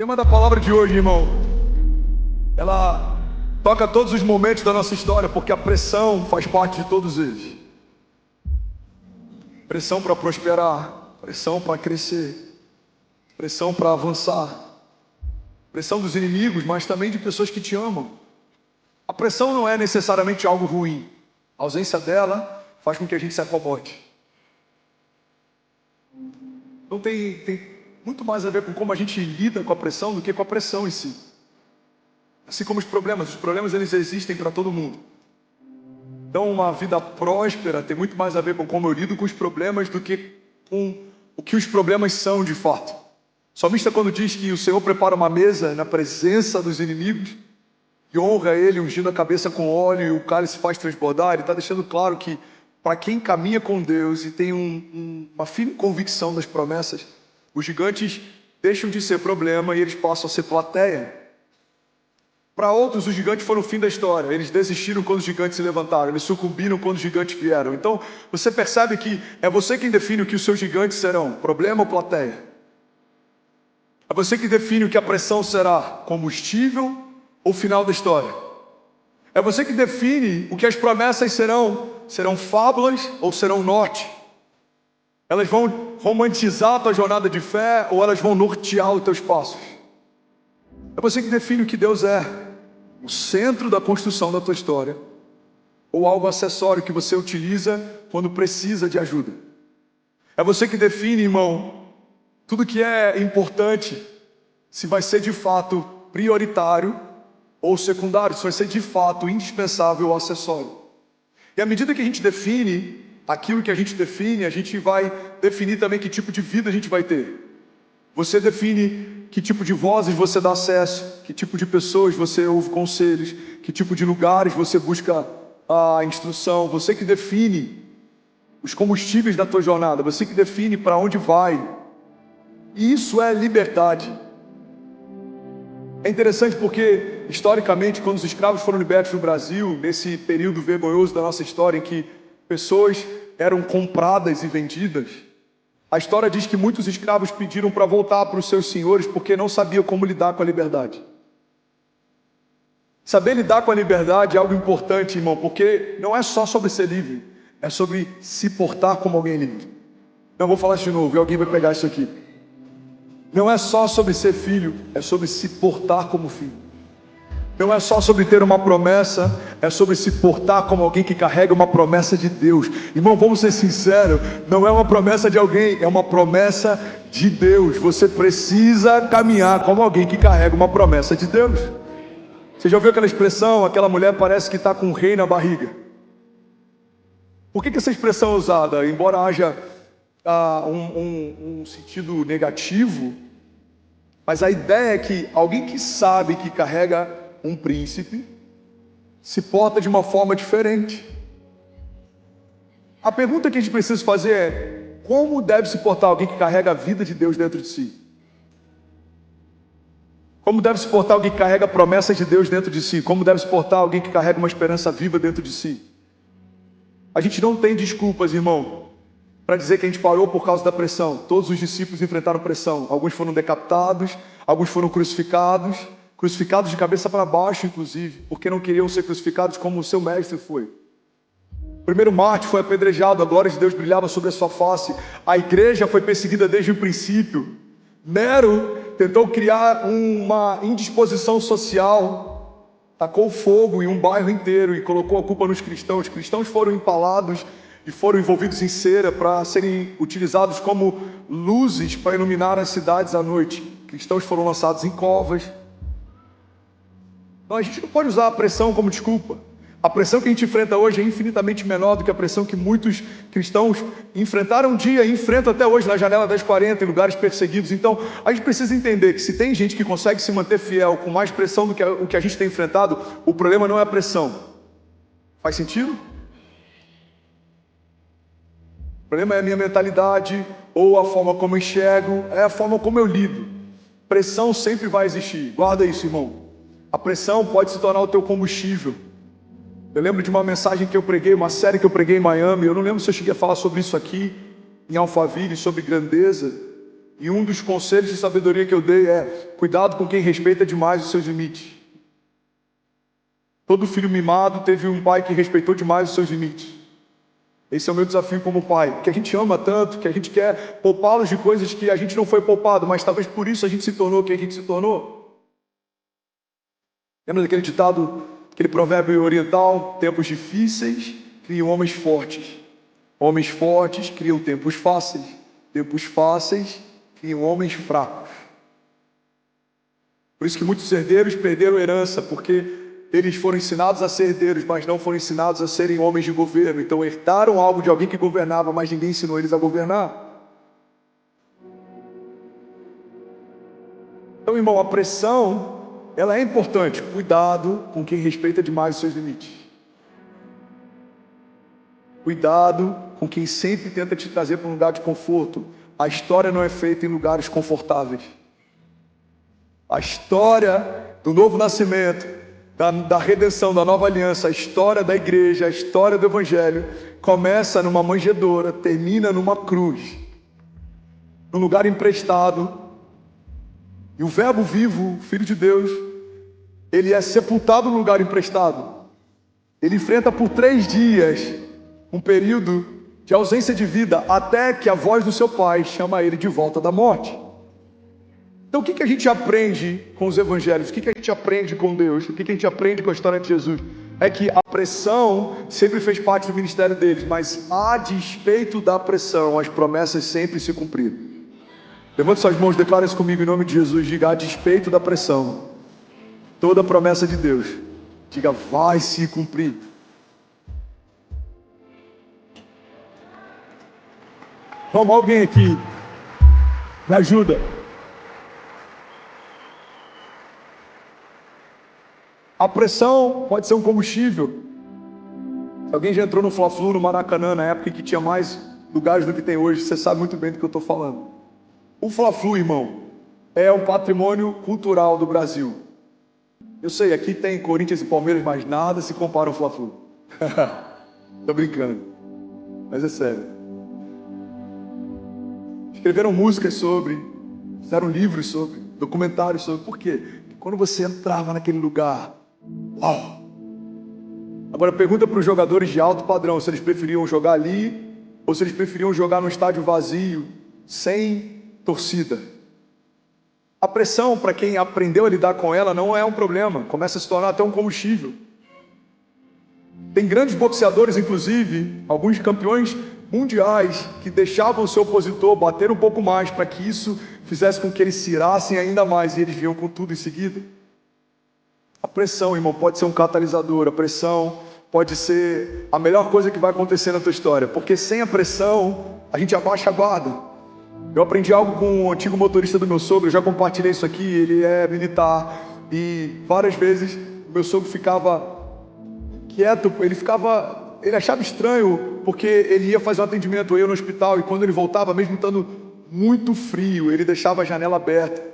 tema da palavra de hoje, irmão, ela toca todos os momentos da nossa história, porque a pressão faz parte de todos eles. Pressão para prosperar, pressão para crescer, pressão para avançar, pressão dos inimigos, mas também de pessoas que te amam. A pressão não é necessariamente algo ruim. A ausência dela faz com que a gente se acomode. Então tem muito mais a ver com como a gente lida com a pressão do que com a pressão em si. Assim como os problemas eles existem para todo mundo. Então uma vida próspera tem muito mais a ver com como eu lido com os problemas do que com o que os problemas são de fato. O salmista, quando diz que o Senhor prepara uma mesa na presença dos inimigos e honra ele, ungindo a cabeça com óleo e o cálice faz transbordar, ele está deixando claro que para quem caminha com Deus e tem uma firme convicção das promessas, os gigantes deixam de ser problema e eles passam a ser plateia. Para outros, os gigantes foram o fim da história. Eles desistiram quando os gigantes se levantaram, eles sucumbiram quando os gigantes vieram. Então, você percebe que é você quem define o que os seus gigantes serão, problema ou plateia. É você que define o que a pressão será, combustível ou final da história. É você que define o que as promessas serão fábulas ou serão norte. Elas vão romantizar a tua jornada de fé ou elas vão nortear os teus passos. É você que define o que Deus é, o centro da construção da tua história, ou algo acessório que você utiliza quando precisa de ajuda. É você que define, irmão, tudo que é importante, se vai ser de fato prioritário ou secundário, se vai ser de fato indispensável ou acessório. E à medida que a gente define aquilo que a gente vai definir também que tipo de vida a gente vai ter. Você define que tipo de vozes você dá acesso, que tipo de pessoas você ouve conselhos, que tipo de lugares você busca a instrução. Você que define os combustíveis da tua jornada, você que define para onde vai. E isso é liberdade. É interessante porque, historicamente, quando os escravos foram libertos no Brasil, nesse período vergonhoso da nossa história, em que pessoas eram compradas e vendidas, a história diz que muitos escravos pediram para voltar para os seus senhores porque não sabiam como lidar com a liberdade. Saber lidar com a liberdade é algo importante, irmão, porque não é só sobre ser livre, é sobre se portar como alguém livre. Não, vou falar isso de novo e alguém vai pegar isso aqui. Não é só sobre ser filho, é sobre se portar como filho. Não é só sobre ter uma promessa, é sobre se portar como alguém que carrega uma promessa de Deus. Irmão, vamos ser sinceros, não é uma promessa de alguém, é uma promessa de Deus. Você precisa caminhar como alguém que carrega uma promessa de Deus. Você já ouviu aquela expressão, aquela mulher parece que está com um rei na barriga? Por que essa expressão é usada? Embora haja um sentido negativo, mas a ideia é que alguém que sabe que carrega um príncipe se porta de uma forma diferente. A pergunta que a gente precisa fazer é: como deve se portar alguém que carrega a vida de Deus dentro de si? Como deve se portar alguém que carrega a promessa de Deus dentro de si? Como deve se portar alguém que carrega uma esperança viva dentro de si? A gente não tem desculpas, irmão, para dizer que a gente parou por causa da pressão. Todos os discípulos enfrentaram pressão. Alguns foram decapitados, alguns foram crucificados de cabeça para baixo, inclusive, porque não queriam ser crucificados como o seu mestre foi. O primeiro mártir foi apedrejado, a glória de Deus brilhava sobre a sua face. A igreja foi perseguida desde o princípio. Nero tentou criar uma indisposição social, tacou fogo em um bairro inteiro e colocou a culpa nos cristãos. Os cristãos foram empalados e foram envolvidos em cera para serem utilizados como luzes para iluminar as cidades à noite. Cristãos foram lançados em covas. Então a gente não pode usar a pressão como desculpa. A pressão que a gente enfrenta hoje é infinitamente menor do que a pressão que muitos cristãos enfrentaram um dia e enfrentam até hoje na janela das 40, em lugares perseguidos. Então a gente precisa entender que se tem gente que consegue se manter fiel com mais pressão do que o que a gente tem enfrentado, o problema não é a pressão. Faz sentido? O problema é a minha mentalidade, ou a forma como eu enxergo, é a forma como eu lido. Pressão sempre vai existir. Guarda isso, irmão. A pressão pode se tornar o teu combustível. Eu lembro de uma mensagem que eu preguei, uma série que eu preguei em Miami. Eu não lembro se eu cheguei a falar sobre isso aqui, em Alphaville, sobre grandeza. E um dos conselhos de sabedoria que eu dei é: cuidado com quem respeita demais os seus limites. Todo filho mimado teve um pai que respeitou demais os seus limites. Esse é o meu desafio como pai, que a gente ama tanto, que a gente quer poupá-los de coisas que a gente não foi poupado, mas talvez por isso a gente se tornou quem a gente se tornou. Lembra daquele ditado, aquele provérbio oriental? Tempos difíceis criam homens fortes. Homens fortes criam tempos fáceis. Tempos fáceis criam homens fracos. Por isso que muitos herdeiros perderam herança, porque eles foram ensinados a ser herdeiros, mas não foram ensinados a serem homens de governo. Então herdaram algo de alguém que governava, mas ninguém ensinou eles a governar. Então, irmão, a pressão, ela é importante. Cuidado com quem respeita demais os seus limites. Cuidado com quem sempre tenta te trazer para um lugar de conforto. A história não é feita em lugares confortáveis. A história do novo nascimento, da redenção, da nova aliança, a história da igreja, a história do evangelho, começa numa manjedoura, termina numa cruz, num lugar emprestado. E o verbo vivo, Filho de Deus, ele é sepultado no lugar emprestado. Ele enfrenta por 3 dias um período de ausência de vida, até que a voz do seu pai chama ele de volta da morte. Então o que a gente aprende com os evangelhos? O que a gente aprende com Deus? O que a gente aprende com a história de Jesus? É que a pressão sempre fez parte do ministério deles, mas a despeito da pressão, as promessas sempre se cumpriram. Levante suas mãos, declare isso comigo em nome de Jesus. Diga: a despeito da pressão, toda a promessa de Deus, diga, vai se cumprir. Vamos, alguém aqui, me ajuda. A pressão pode ser um combustível. Se alguém já entrou no Fla-Flu, no Maracanã, na época em que tinha mais lugares do que tem hoje, você sabe muito bem do que eu estou falando. O Fla-Flu, irmão, é um patrimônio cultural do Brasil. Eu sei, aqui tem Corinthians e Palmeiras, mas nada se compara ao Fla-Flu. Tô brincando, mas é sério. Escreveram músicas sobre, fizeram livros sobre, documentários sobre. Por quê? Porque quando você entrava naquele lugar, uau! Agora pergunta para os jogadores de alto padrão se eles preferiam jogar ali ou se eles preferiam jogar num estádio vazio, sem torcida. A pressão, para quem aprendeu a lidar com ela, não é um problema, começa a se tornar até um combustível. Tem grandes boxeadores, inclusive, alguns campeões mundiais, que deixavam o seu opositor bater um pouco mais para que isso fizesse com que eles se irassem ainda mais e eles vinham com tudo em seguida. A pressão, irmão, pode ser um catalisador, a pressão pode ser a melhor coisa que vai acontecer na tua história, porque sem a pressão, a gente abaixa a guarda. Eu aprendi algo com o antigo motorista do meu sogro, eu já compartilhei isso aqui, ele é militar, e várias vezes o meu sogro ficava quieto, ele achava estranho, porque ele ia fazer um atendimento, eu ia no hospital, e quando ele voltava, mesmo estando muito frio, ele deixava a janela aberta.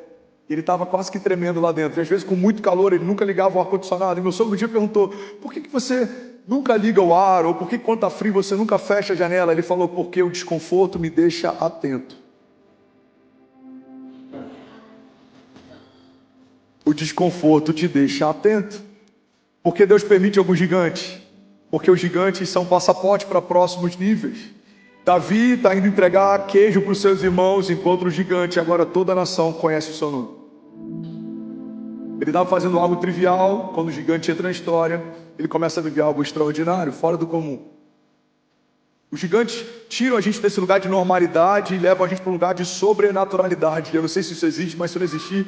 Ele estava quase que tremendo lá dentro. E às vezes com muito calor, ele nunca ligava o ar-condicionado. E meu sogro um dia perguntou: por que você nunca liga o ar? Ou por que quando está frio você nunca fecha a janela? Ele falou: porque o desconforto me deixa atento. O desconforto te deixa atento. Por que Deus permite alguns gigantes? Porque os gigantes são passaporte para próximos níveis. Davi está indo entregar queijo para os seus irmãos, encontra o gigante. Agora toda a nação conhece o seu nome. Ele estava fazendo algo trivial, quando o gigante entra na história, ele começa a viver algo extraordinário, fora do comum. Os gigantes tiram a gente desse lugar de normalidade e levam a gente para um lugar de sobrenaturalidade. Eu não sei se isso existe, mas se não existir,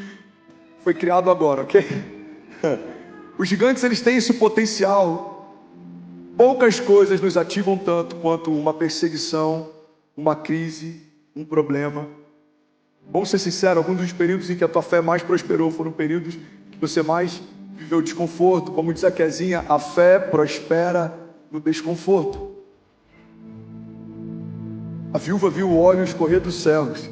foi criado agora, ok? Os gigantes, eles têm esse potencial. Poucas coisas nos ativam tanto quanto uma perseguição, uma crise, um problema. Vamos ser sinceros, alguns dos períodos em que a tua fé mais prosperou foram períodos que você mais viveu desconforto. Como diz a Kezinha, a fé prospera no desconforto. A viúva viu o óleo escorrer dos céus.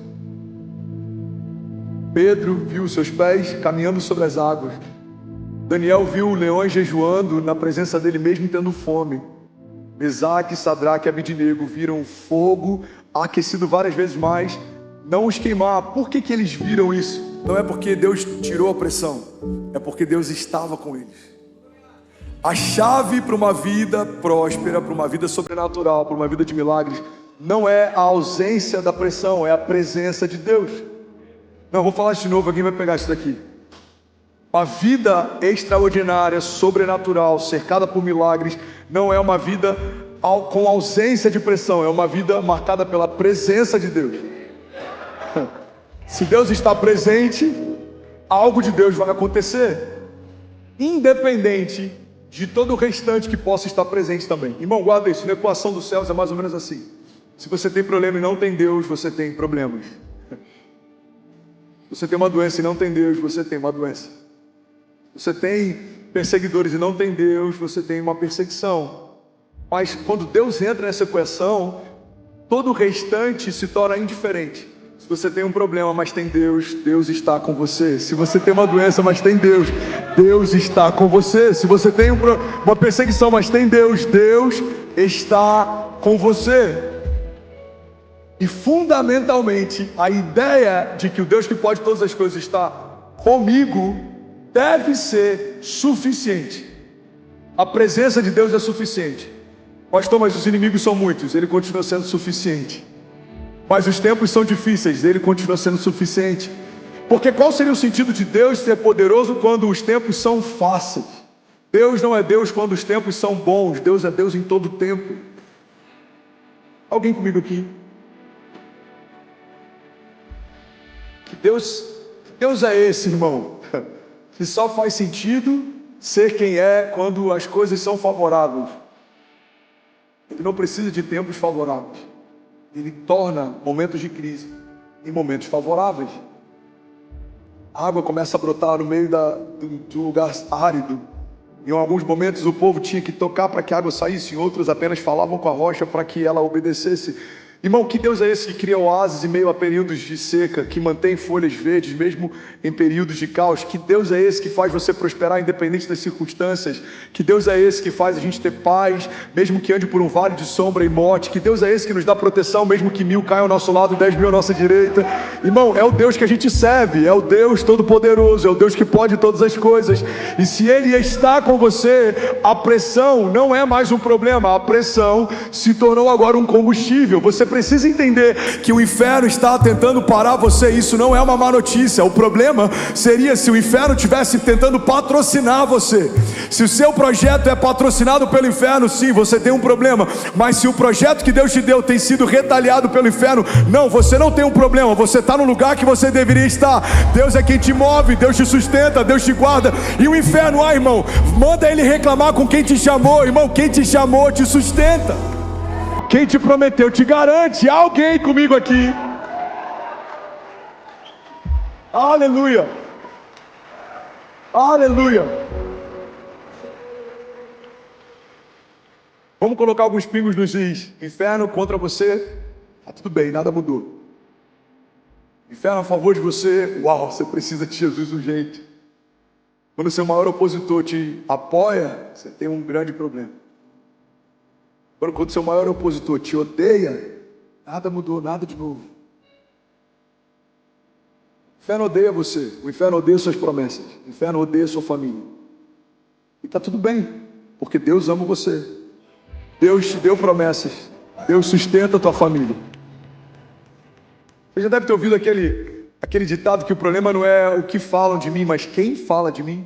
Pedro viu os seus pés caminhando sobre as águas. Daniel viu leões jejuando na presença dele mesmo tendo fome. Mesaque, Sadraque e Abednego viram fogo aquecido várias vezes mais não os queimar. Por que eles viram isso? Não é porque Deus tirou a pressão, é porque Deus estava com eles. A chave para uma vida próspera, para uma vida sobrenatural, para uma vida de milagres, não é a ausência da pressão, é a presença de Deus. Não, vou falar isso de novo, alguém vai pegar isso daqui. Uma vida extraordinária, sobrenatural, cercada por milagres, não é uma vida com ausência de pressão, é uma vida marcada pela presença de Deus. Se Deus está presente, algo de Deus vai acontecer, independente de todo o restante que possa estar presente também. Irmão, guarda isso, na equação dos céus é mais ou menos assim. Se você tem problema e não tem Deus, você tem problemas. Se você tem uma doença e não tem Deus, você tem uma doença. Se você tem perseguidores e não tem Deus, você tem uma perseguição. Mas quando Deus entra nessa equação, todo o restante se torna indiferente. Se você tem um problema, mas tem Deus, Deus está com você. Se você tem uma doença, mas tem Deus, Deus está com você. Se você tem uma perseguição, mas tem Deus, Deus está com você. E fundamentalmente, a ideia de que o Deus que pode todas as coisas está comigo deve ser suficiente. A presença de Deus é suficiente. Pastor, mas os inimigos são muitos. Ele continua sendo suficiente. Mas os tempos são difíceis. Ele continua sendo suficiente. Porque qual seria o sentido de Deus ser poderoso quando os tempos são fáceis? Deus não é Deus quando os tempos são bons. Deus é Deus em todo o tempo. Alguém comigo aqui? Que Deus é esse, irmão, que só faz sentido ser quem é quando as coisas são favoráveis. Ele não precisa de tempos favoráveis. Ele torna momentos de crise em momentos favoráveis. A água começa a brotar no meio do lugar árido. Em alguns momentos o povo tinha que tocar para que a água saísse, em outros apenas falavam com a rocha para que ela obedecesse. Irmão, que Deus é esse que cria oásis em meio a períodos de seca, que mantém folhas verdes mesmo em períodos de caos? Que Deus é esse que faz você prosperar independente das circunstâncias? Que Deus é esse que faz a gente ter paz, mesmo que ande por um vale de sombra e morte? Que Deus é esse que nos dá proteção, mesmo que 1000 caiam ao nosso lado e 10.000 à nossa direita? Irmão, é o Deus que a gente serve, é o Deus Todo-Poderoso, é o Deus que pode todas as coisas. E se Ele está com você, a pressão não é mais um problema, a pressão se tornou agora um combustível. Você precisa entender que o inferno está tentando parar você. Isso não é uma má notícia. O problema seria se o inferno estivesse tentando patrocinar você. Se o seu projeto é patrocinado pelo inferno, sim, você tem um problema. Mas se o projeto que Deus te deu tem sido retaliado pelo inferno, não, você não tem um problema. Você está no lugar que você deveria estar. Deus é quem te move, Deus te sustenta, Deus te guarda. E o inferno, irmão, manda ele reclamar com quem te chamou. Irmão, quem te chamou te sustenta. Quem te prometeu te garante. Alguém comigo aqui? Aleluia. Aleluia. Vamos colocar alguns pingos nos is. Inferno contra você, tá tudo bem, nada mudou. Inferno a favor de você, uau, você precisa de Jesus urgente. Quando o seu maior opositor te apoia, você tem um grande problema. Quando o seu maior opositor te odeia, nada mudou, nada de novo. O inferno odeia você, o inferno odeia suas promessas, o inferno odeia sua família. E está tudo bem, porque Deus ama você. Deus te deu promessas, Deus sustenta a tua família. Você já deve ter ouvido aquele ditado que o problema não é o que falam de mim, mas quem fala de mim.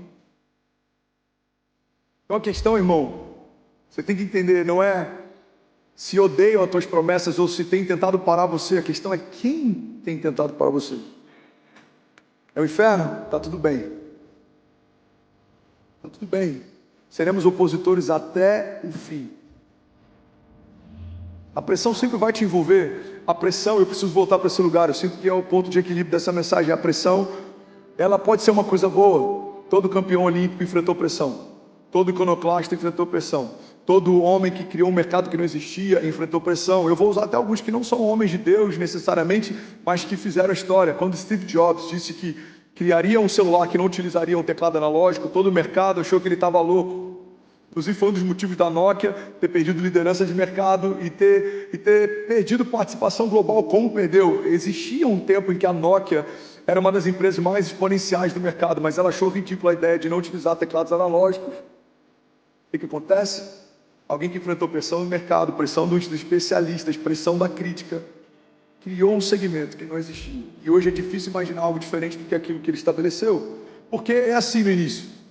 Então a questão, irmão, você tem que entender, não é se odeiam as tuas promessas ou se tem tentado parar você. A questão é quem tem tentado parar você. É o inferno? Tá tudo bem. Tá tudo bem. Seremos opositores até o fim. A pressão sempre vai te envolver. A pressão, eu preciso voltar para esse lugar. Eu sinto que é o ponto de equilíbrio dessa mensagem. A pressão, ela pode ser uma coisa boa. Todo campeão olímpico enfrentou pressão. Todo iconoclasta enfrentou pressão. Todo homem que criou um mercado que não existia enfrentou pressão. Eu vou usar até alguns que não são homens de Deus necessariamente, mas que fizeram a história. Quando Steve Jobs disse que criaria um celular que não utilizaria um teclado analógico, todo o mercado achou que ele estava louco. Inclusive foi um dos motivos da Nokia ter perdido liderança de mercado e ter perdido participação global como perdeu. Existia um tempo em que a Nokia era uma das empresas mais exponenciais do mercado, mas ela achou ridícula a ideia de não utilizar teclados analógicos. O que acontece? Alguém que enfrentou pressão no mercado, pressão dos especialistas, pressão da crítica, criou um segmento que não existia. E hoje é difícil imaginar algo diferente do que aquilo que ele estabeleceu. Porque é assim no início.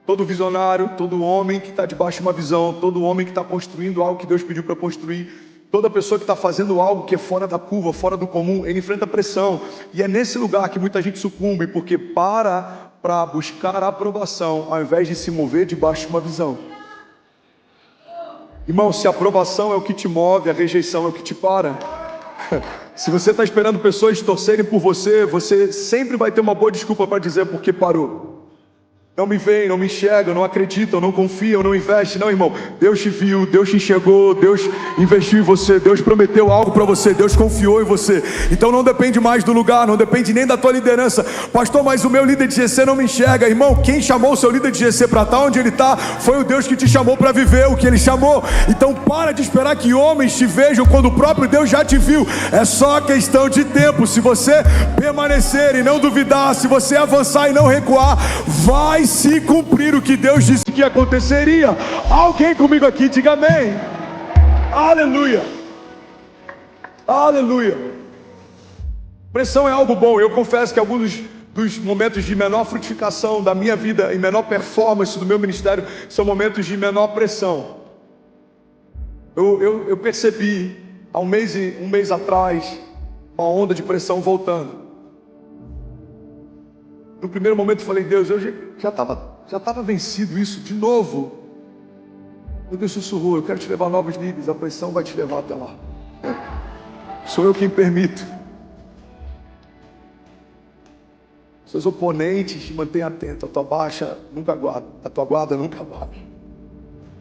Todo visionário, todo homem que está debaixo de uma visão, todo homem que está construindo algo que Deus pediu para construir, toda pessoa que está fazendo algo que é fora da curva, fora do comum, ele enfrenta pressão. E é nesse lugar que muita gente sucumbe, porque para buscar a aprovação, ao invés de se mover debaixo de uma visão. Irmão, se a aprovação é o que te move, a rejeição é o que te para. Se você está esperando pessoas torcerem por você, você sempre vai ter uma boa desculpa para dizer por que parou. Não me veem, não me enxergam, não acreditam, não confiam, não investem. Não, irmão, Deus te viu, Deus te enxergou, Deus investiu em você, Deus prometeu algo para você, Deus confiou em você. Então não depende mais do lugar, não depende nem da tua liderança. Pastor, mas o meu líder de GC não me enxerga. Irmão, quem chamou o seu líder de GC para estar onde ele está foi o Deus que te chamou para viver o que ele chamou. Então para de esperar que homens te vejam quando o próprio Deus já te viu. É só questão de tempo. Se você permanecer e não duvidar, se você avançar e não recuar, vai se cumprir o que Deus disse que aconteceria. Alguém comigo aqui, diga amém. Aleluia. Aleluia. Pressão é algo bom. Eu confesso que alguns dos momentos de menor frutificação da minha vida e menor performance do meu ministério são momentos de menor pressão. Eu percebi há um mês atrás uma onda de pressão voltando. No primeiro momento eu falei, Deus, eu já estava vencido isso de novo. Meu Deus sussurrou, eu quero te levar a novos níveis, a pressão vai te levar até lá. Sou eu quem permito. Seus oponentes te mantêm atento, a tua guarda nunca baixa.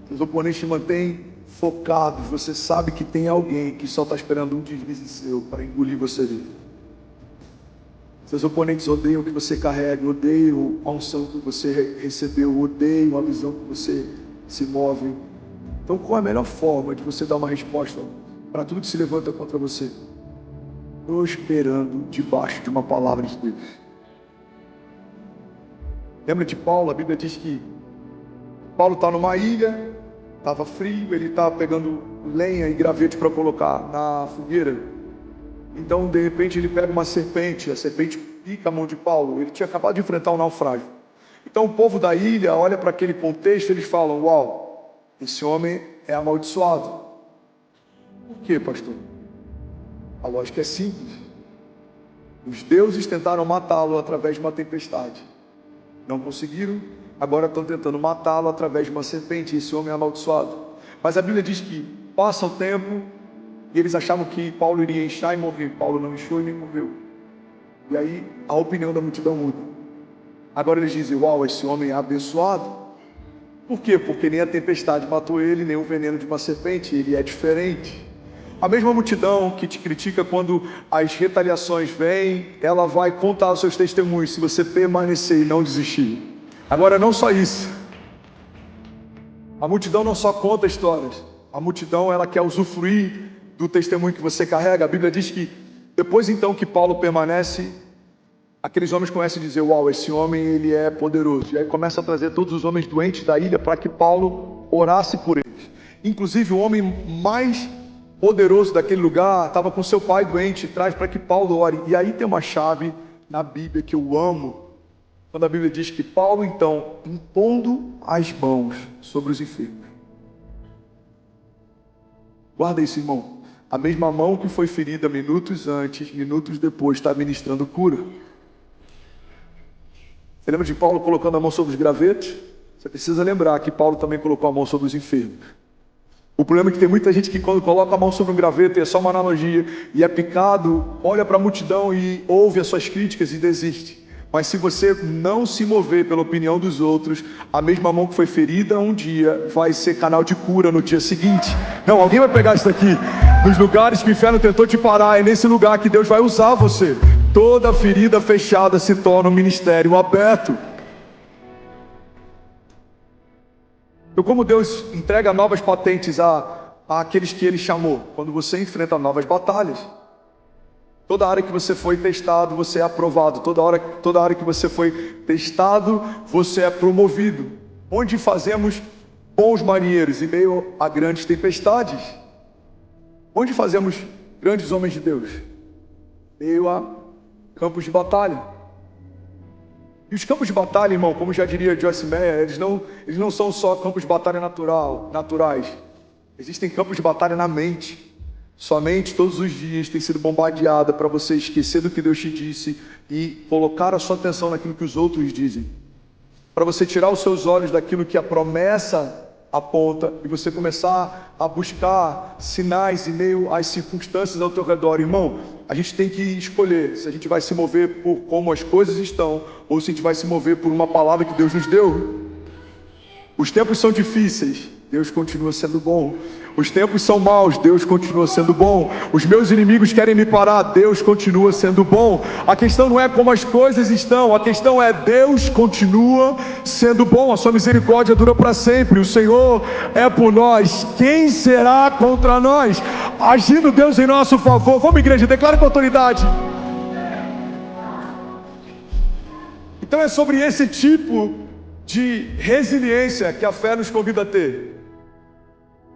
Seus oponentes te mantêm focados, você sabe que tem alguém que só está esperando um deslize seu para engolir você vivo. Seus oponentes odeiam o que você carrega, odeiam a unção que você recebeu, odeiam a visão que você se move. Então, qual é a melhor forma de você dar uma resposta para tudo que se levanta contra você? Prosperando debaixo de uma palavra de Deus. Lembra de Paulo? A Bíblia diz que Paulo está numa ilha, estava frio, ele está pegando lenha e graveto para colocar na fogueira. Então, de repente, ele pega uma serpente, a serpente pica a mão de Paulo. Ele tinha acabado de enfrentar um naufrágio. Então, o povo da ilha olha para aquele contexto e eles falam, uau, esse homem é amaldiçoado. Por quê, pastor? A lógica é simples. Os deuses tentaram matá-lo através de uma tempestade. Não conseguiram, agora estão tentando matá-lo através de uma serpente. Esse homem é amaldiçoado. Mas a Bíblia diz que passa o tempo e eles achavam que Paulo iria inchar e morrer. Paulo não inchou e nem morreu. E aí a opinião da multidão muda. Agora eles dizem, uau, esse homem é abençoado. Por quê? Porque nem a tempestade matou ele, nem o veneno de uma serpente. Ele é diferente. A mesma multidão que te critica quando as retaliações vêm, ela vai contar os seus testemunhos se você permanecer e não desistir. Agora, não só isso. A multidão não só conta histórias. A multidão, ela quer usufruir do testemunho que você carrega. A Bíblia diz que depois então que Paulo permanece, aqueles homens começam a dizer, uau, esse homem ele é poderoso. E aí começa a trazer todos os homens doentes da ilha para que Paulo orasse por eles. Inclusive o homem mais poderoso daquele lugar estava com seu pai doente, traz para que Paulo ore. E aí tem uma chave na Bíblia que eu amo, quando a Bíblia diz que Paulo então, impondo as mãos sobre os enfermos. Guarda isso, irmão. A mesma mão que foi ferida minutos antes, minutos depois, está ministrando cura. Você lembra de Paulo colocando a mão sobre os gravetos? Você precisa lembrar que Paulo também colocou a mão sobre os enfermos. O problema é que tem muita gente que quando coloca a mão sobre um graveto, é só uma analogia, e é picado, olha para a multidão e ouve as suas críticas e desiste. Mas se você não se mover pela opinião dos outros, a mesma mão que foi ferida um dia vai ser canal de cura no dia seguinte. Não, alguém vai pegar isso daqui. Nos lugares que o inferno tentou te parar, é nesse lugar que Deus vai usar você. Toda ferida fechada se torna um ministério aberto. Então, como Deus entrega novas patentes àqueles que Ele chamou, quando você enfrenta novas batalhas, toda área que você foi testado, você é aprovado. Toda área que você foi testado, você é promovido. Onde fazemos bons marinheiros em meio a grandes tempestades. Onde fazemos grandes homens de Deus? Em meio a campos de batalha. E os campos de batalha, irmão, como já diria Joyce Meyer, eles não são só campos de batalha naturais. Existem campos de batalha na mente. Sua mente todos os dias tem sido bombardeada para você esquecer do que Deus te disse e colocar a sua atenção naquilo que os outros dizem. Para você tirar os seus olhos daquilo que a promessa aponta e você começar a buscar sinais em meio às circunstâncias ao teu redor. Irmão, a gente tem que escolher se a gente vai se mover por como as coisas estão ou se a gente vai se mover por uma palavra que Deus nos deu. Os tempos são difíceis, Deus continua sendo bom. Os tempos são maus, Deus continua sendo bom. Os meus inimigos querem me parar, Deus continua sendo bom. A questão não é como as coisas estão, a questão é Deus continua sendo bom. A sua misericórdia dura para sempre. O Senhor é por nós. Quem será contra nós? Agindo Deus em nosso favor. Vamos, igreja, declara com autoridade. Então é sobre esse tipo de resiliência que a fé nos convida a ter.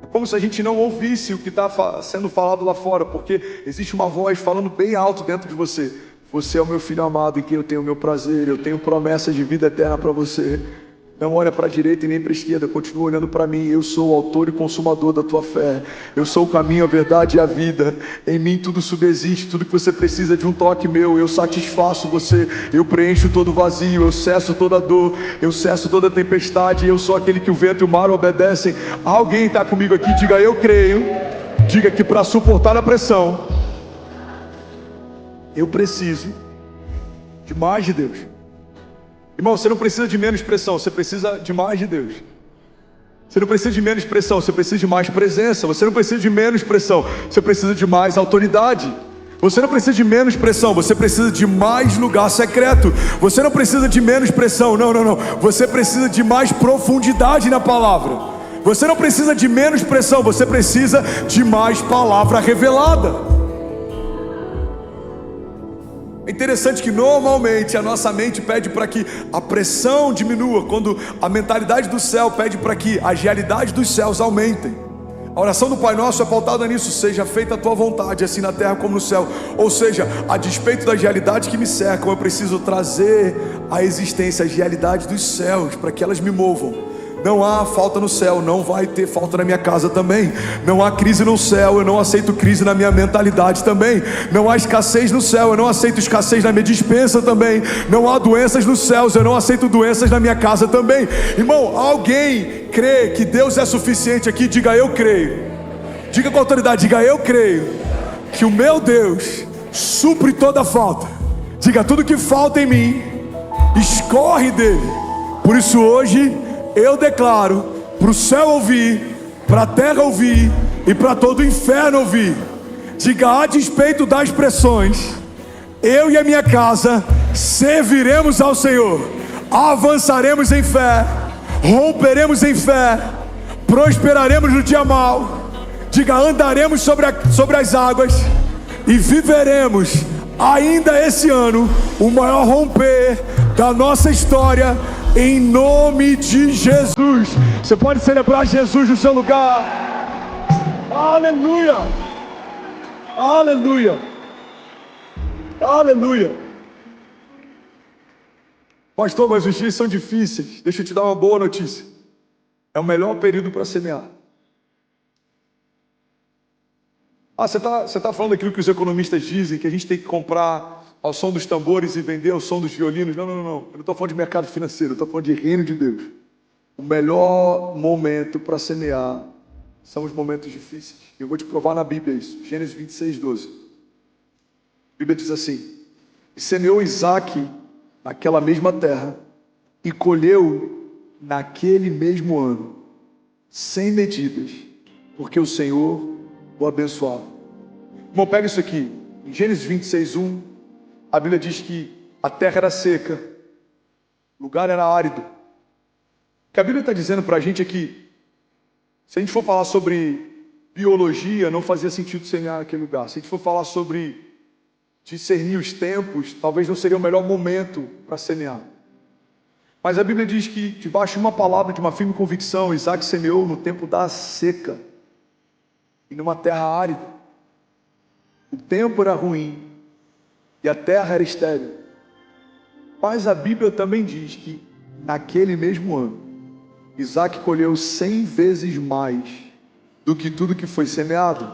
É como se a gente não ouvisse o que está sendo falado lá fora, porque existe uma voz falando bem alto dentro de você. Você é o meu filho amado em quem eu tenho o meu prazer, eu tenho promessas de vida eterna para você. Não olha para a direita e nem para a esquerda, continua olhando para mim. Eu sou o autor e consumador da tua fé. Eu sou o caminho, a verdade e a vida. Em mim tudo subsiste, tudo que você precisa de um toque meu. Eu satisfaço você, eu preencho todo o vazio, eu cesso toda a dor, eu cesso toda a tempestade. Eu sou aquele que o vento e o mar obedecem. Alguém está comigo aqui? Diga eu creio. Diga que para suportar a pressão, eu preciso de mais de Deus. Irmão, você não precisa de menos pressão, você precisa de mais de Deus. Você não precisa de menos pressão, você precisa de mais presença. Você não precisa de menos pressão, você precisa de mais autoridade. Você não precisa de menos pressão, você precisa de mais lugar secreto. Você não precisa de menos pressão, não. Você precisa de mais profundidade na palavra. Você não precisa de menos pressão, você precisa de mais palavra revelada. É interessante que normalmente a nossa mente pede para que a pressão diminua, quando a mentalidade do céu pede para que as realidades dos céus aumentem. A oração do Pai Nosso é pautada nisso: seja feita a tua vontade, assim na terra como no céu. Ou seja, a despeito das realidades que me cercam, eu preciso trazer à existência as realidades dos céus para que elas me movam. Não há falta no céu, não vai ter falta na minha casa também. Não há crise no céu, eu não aceito crise na minha mentalidade também. Não há escassez no céu, eu não aceito escassez na minha despensa também. Não há doenças nos céus, eu não aceito doenças na minha casa também. Irmão, alguém crê que Deus é suficiente aqui? Diga eu creio. Diga com autoridade, diga eu creio que o meu Deus supre toda falta. Diga, tudo que falta em mim escorre dele. Por isso hoje eu declaro para o céu ouvir, para a terra ouvir e para todo o inferno ouvir. Diga, a despeito das pressões, eu e a minha casa serviremos ao Senhor. Avançaremos em fé, romperemos em fé, prosperaremos no dia mau. Diga, andaremos sobre as águas e viveremos ainda esse ano o maior romper da nossa história, em nome de Jesus. Você pode celebrar Jesus no seu lugar. Aleluia, aleluia, aleluia. Pastor, mas os dias são difíceis. Deixa eu te dar uma boa notícia. É o melhor período para semear. Você tá falando aquilo que os economistas dizem, que a gente tem que comprar ao som dos tambores e vender ao som dos violinos. Não. Eu não estou falando de mercado financeiro, eu estou falando de reino de Deus. O melhor momento para semear são os momentos difíceis. Eu vou te provar na Bíblia isso. Gênesis 26, 12. A Bíblia diz assim: e semeou Isaque naquela mesma terra e colheu naquele mesmo ano, sem medidas, porque o Senhor o abençoava. Irmão, pega isso aqui. Em Gênesis 26, 1, a Bíblia diz que a terra era seca, o lugar era árido. O que a Bíblia está dizendo para a gente é que Se a gente for falar sobre biologia, não fazia sentido semear naquele lugar. Se a gente for falar sobre discernir os tempos, talvez não seria o melhor momento para semear. Mas a Bíblia diz que, debaixo de uma palavra, de uma firme convicção, Isaac semeou no tempo da seca e numa terra árida. O tempo era ruim e a terra era estéril. Mas a Bíblia também diz que, naquele mesmo ano, Isaac colheu 100 vezes mais do que tudo que foi semeado.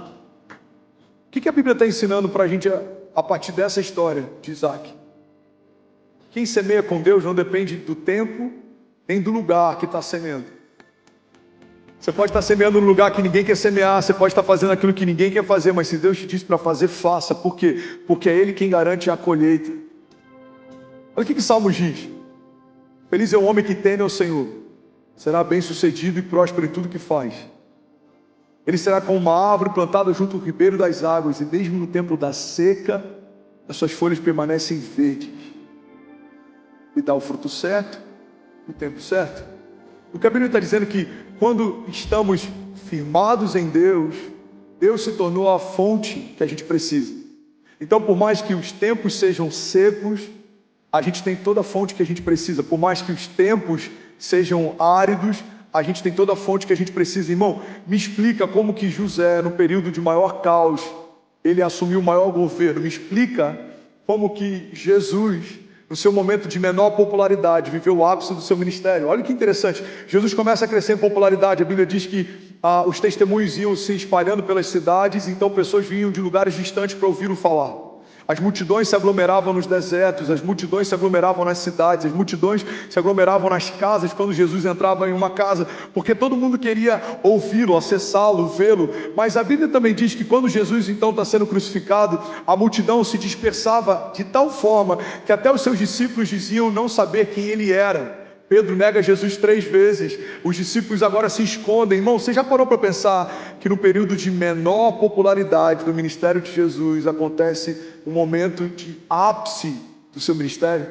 O que a Bíblia está ensinando para a gente a partir dessa história de Isaac? Quem semeia com Deus não depende do tempo nem do lugar que está semeando. Você pode estar semeando no lugar que ninguém quer semear, você pode estar fazendo aquilo que ninguém quer fazer, mas se Deus te diz para fazer, faça. Por quê? Porque é Ele quem garante a colheita. Olha o que Salmos diz: feliz é o homem que teme ao Senhor, será bem sucedido e próspero em tudo que faz. Ele será como uma árvore plantada junto ao ribeiro das águas, e mesmo no tempo da seca, as suas folhas permanecem verdes. E dá o fruto certo, no tempo certo. O que a Bíblia está dizendo é que quando estamos firmados em Deus, Deus se tornou a fonte que a gente precisa. Então, por mais que os tempos sejam secos, a gente tem toda a fonte que a gente precisa. Por mais que os tempos sejam áridos, a gente tem toda a fonte que a gente precisa. Irmão, me explica como que José, no período de maior caos, ele assumiu o maior governo. Me explica como que Jesus, no seu momento de menor popularidade, viveu o ápice do seu ministério. Olha que interessante. Jesus começa a crescer em popularidade. A Bíblia diz que os testemunhos iam se espalhando pelas cidades, então pessoas vinham de lugares distantes para ouvi-lo falar. As multidões se aglomeravam nos desertos, as multidões se aglomeravam nas cidades, as multidões se aglomeravam nas casas quando Jesus entrava em uma casa, porque todo mundo queria ouvi-lo, acessá-lo, vê-lo. Mas a Bíblia também diz que quando Jesus então está sendo crucificado, a multidão se dispersava de tal forma que até os seus discípulos diziam não saber quem ele era. Pedro nega Jesus 3 vezes, os discípulos agora se escondem. Irmão, você já parou para pensar que no período de menor popularidade do ministério de Jesus acontece um momento de ápice do seu ministério?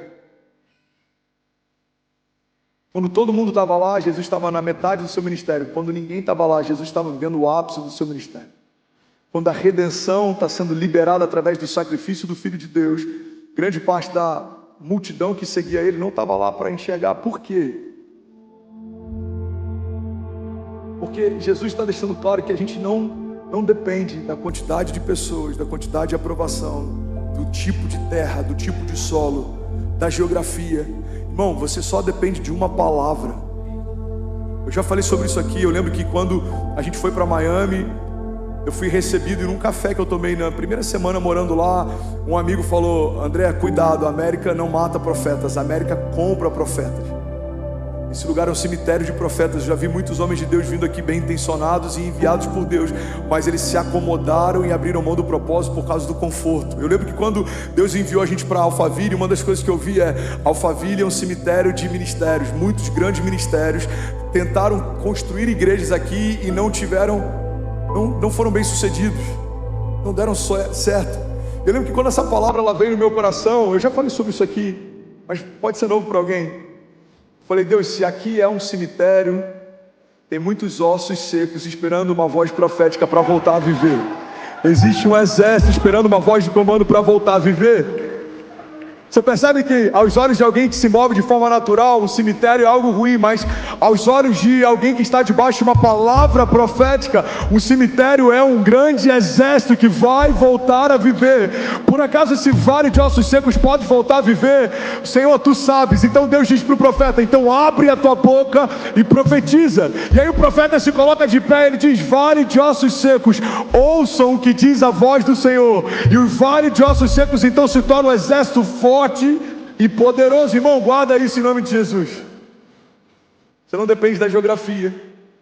Quando todo mundo estava lá, Jesus estava na metade do seu ministério. Quando ninguém estava lá, Jesus estava vivendo o ápice do seu ministério. Quando a redenção está sendo liberada através do sacrifício do Filho de Deus, grande parte da multidão que seguia ele não estava lá para enxergar. Por quê? Porque Jesus está deixando claro que a gente não depende da quantidade de pessoas, da quantidade de aprovação, do tipo de terra, do tipo de solo, da geografia. Irmão, você só depende de uma palavra. Eu já falei sobre isso aqui. Eu lembro que quando a gente foi para Miami, eu fui recebido num café que eu tomei na primeira semana morando lá. Um amigo falou: André, cuidado, a América não mata profetas, a América compra profetas. Esse lugar é um cemitério de profetas. Eu já vi muitos homens de Deus vindo aqui bem intencionados e enviados por Deus, mas eles se acomodaram e abriram mão do propósito por causa do conforto. Eu lembro que quando Deus enviou a gente para Alphaville, uma das coisas que eu vi é: Alphaville é um cemitério de ministérios. Muitos grandes ministérios tentaram construir igrejas aqui e não foram bem sucedidos, não deram certo. Eu lembro que quando essa palavra ela veio no meu coração, eu já falei sobre isso aqui, mas pode ser novo para alguém. Falei: Deus, se aqui é um cemitério, tem muitos ossos secos esperando uma voz profética para voltar a viver. Existe um exército esperando uma voz de comando para voltar a viver. Você percebe que aos olhos de alguém que se move de forma natural, o cemitério é algo ruim, mas aos olhos de alguém que está debaixo de uma palavra profética, o cemitério é um grande exército que vai voltar a viver. Por acaso esse vale de ossos secos pode voltar a viver? Senhor, tu sabes. Então Deus diz para o profeta: então abre a tua boca e profetiza. E aí o profeta se coloca de pé, ele diz: vale de ossos secos, ouçam o que diz a voz do Senhor. E o vale de ossos secos então se torna um exército forte e poderoso. Irmão, guarda isso em nome de Jesus. Você não depende da geografia,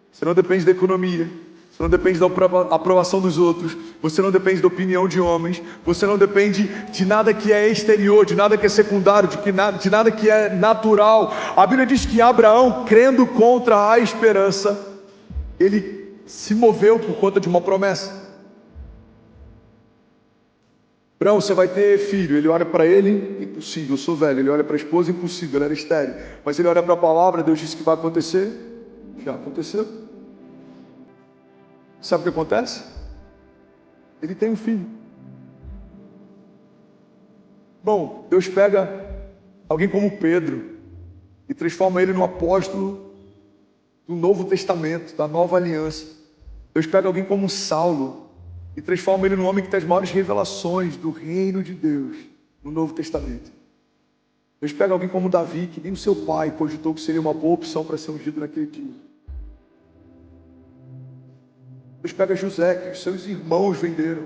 você não depende da economia, você não depende da aprovação dos outros, você não depende da opinião de homens, você não depende de nada que é exterior, de nada que é secundário, de nada que é natural. A Bíblia diz que Abraão, crendo contra a esperança, ele se moveu por conta de uma promessa. Abraão, você vai ter filho. Ele olha para ele: impossível, eu sou velho. Ele olha para a esposa: impossível, ela era estéril. Mas ele olha para a palavra, Deus disse que vai acontecer. Já aconteceu. Sabe o que acontece? Ele tem um filho. Bom, Deus pega alguém como Pedro e transforma ele no apóstolo do Novo Testamento, da Nova Aliança. Deus pega alguém como Saulo e transforma ele num homem que tem as maiores revelações do reino de Deus no Novo Testamento. Deus pega alguém como Davi, que nem o seu pai cogitou que seria uma boa opção para ser ungido naquele dia. Deus pega José, que os seus irmãos venderam.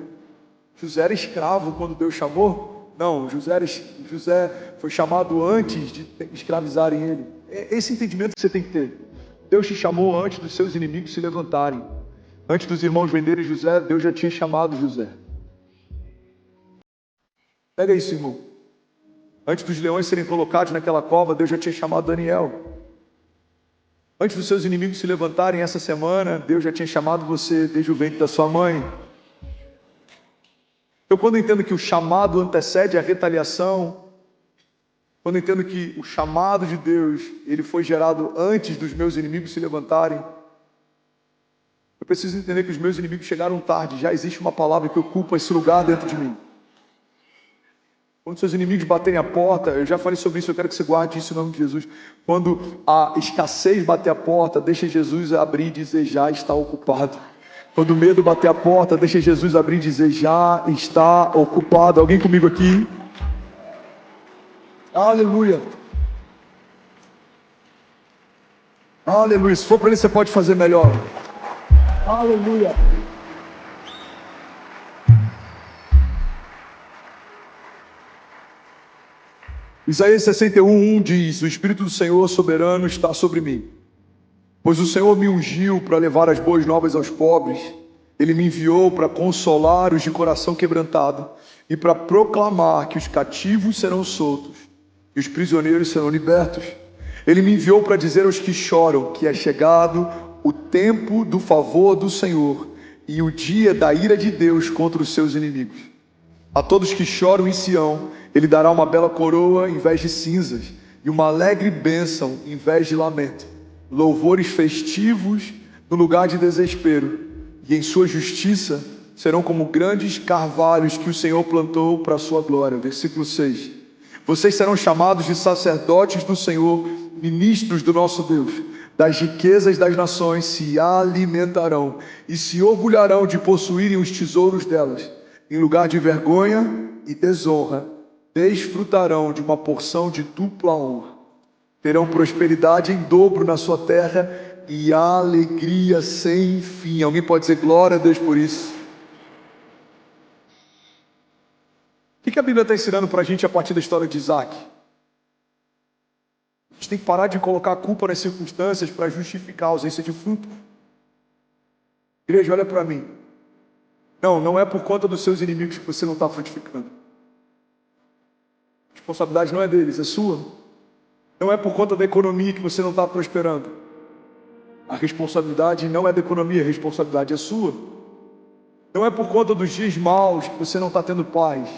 José era escravo quando Deus chamou? Não, José foi chamado antes de escravizarem ele. É esse entendimento que você tem que ter. Deus te chamou antes dos seus inimigos se levantarem. Antes dos irmãos venderem José, Deus já tinha chamado José. Pega isso, irmão. Antes dos leões serem colocados naquela cova, Deus já tinha chamado Daniel. Antes dos seus inimigos se levantarem essa semana, Deus já tinha chamado você desde o ventre da sua mãe. Eu, quando entendo que o chamado antecede a retaliação, quando entendo que o chamado de Deus, ele foi gerado antes dos meus inimigos se levantarem, eu preciso entender que os meus inimigos chegaram tarde. Já existe uma palavra que ocupa esse lugar dentro de mim. Quando seus inimigos baterem a porta, eu já falei sobre isso, eu quero que você guarde isso em nome de Jesus. Quando a escassez bater a porta, deixa Jesus abrir e dizer, já está ocupado. Quando o medo bater a porta, deixa Jesus abrir e dizer, já está ocupado. Alguém comigo aqui? Aleluia. Aleluia. Se for para ele, você pode fazer melhor. Aleluia. Isaías 61:1 diz, o Espírito do Senhor soberano está sobre mim, pois o Senhor me ungiu para levar as boas novas aos pobres. Ele me enviou para consolar os de coração quebrantado e para proclamar que os cativos serão soltos e os prisioneiros serão libertos. Ele me enviou para dizer aos que choram que é chegado o tempo do favor do Senhor e o dia da ira de Deus contra os seus inimigos. A todos que choram em Sião, ele dará uma bela coroa em vez de cinzas e uma alegre bênção em vez de lamento. Louvores festivos no lugar de desespero, e em sua justiça serão como grandes carvalhos que o Senhor plantou para a sua glória. Versículo 6. Vocês serão chamados de sacerdotes do Senhor, ministros do nosso Deus. Das riquezas das nações se alimentarão e se orgulharão de possuírem os tesouros delas. Em lugar de vergonha e desonra, desfrutarão de uma porção de dupla honra. Terão prosperidade em dobro na sua terra e alegria sem fim. Alguém pode dizer glória a Deus por isso? O que a Bíblia está ensinando para a gente a partir da história de Isaac? A gente tem que parar de colocar a culpa nas circunstâncias para justificar a ausência de fruto. Igreja, olha para mim. Não é por conta dos seus inimigos que você não está frutificando. A responsabilidade não é deles, é sua. Não é por conta da economia que você não está prosperando. A responsabilidade não é da economia, a responsabilidade é sua. Não é por conta dos dias maus que você não está tendo paz.